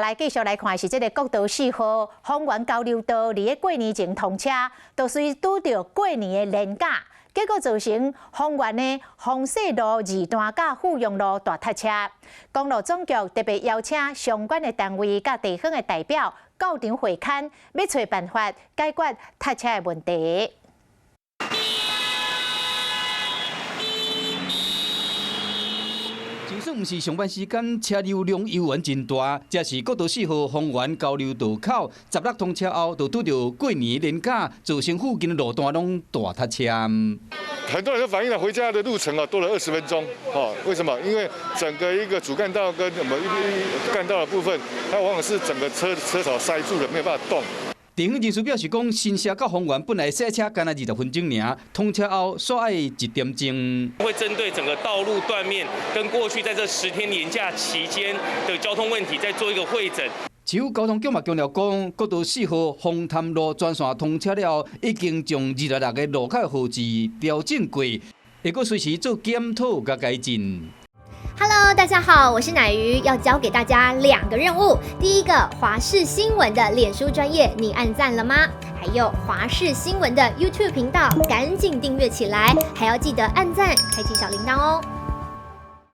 来继续来看是这个国道4号丰原交流道，伫个过年前通车，都随拄到过年的连假，结果造成丰原的丰势路二段甲富阳路大塞车。公路总局特别邀请相关的单位甲地方的代表到场会勘，要找办法解决塞车的问题。 就算不是上班时间，车流量依然真大。这是国道4号丰原交流道口16通车后，就拄到过年连假，造成附近的路段拢大塞车。很多人都反映了回家的路程多了20分钟。为什么？因为整个一个主干道跟我们一干道的部分，它往往是整个车潮塞住了，没有办法动。 地方人士表示讲，新社到丰原本来塞车干那20分钟尔，通车后煞要1点钟。会针对整个道路断面跟过去在这10天连假期间的交通问题，再做一个会诊。市府交通局嘛强调讲，国道4号丰潭路专线通车了，已经将266个路口号志调整过，会阁随时做检讨甲改进。 Hello， 大家好，我是乃瑜，要教给大家2个任务。第一个，华视新闻的脸书专页，你按赞了吗？还有华视新闻的 YouTube 频道，赶紧订阅起来，还要记得按赞，开启小铃铛哦。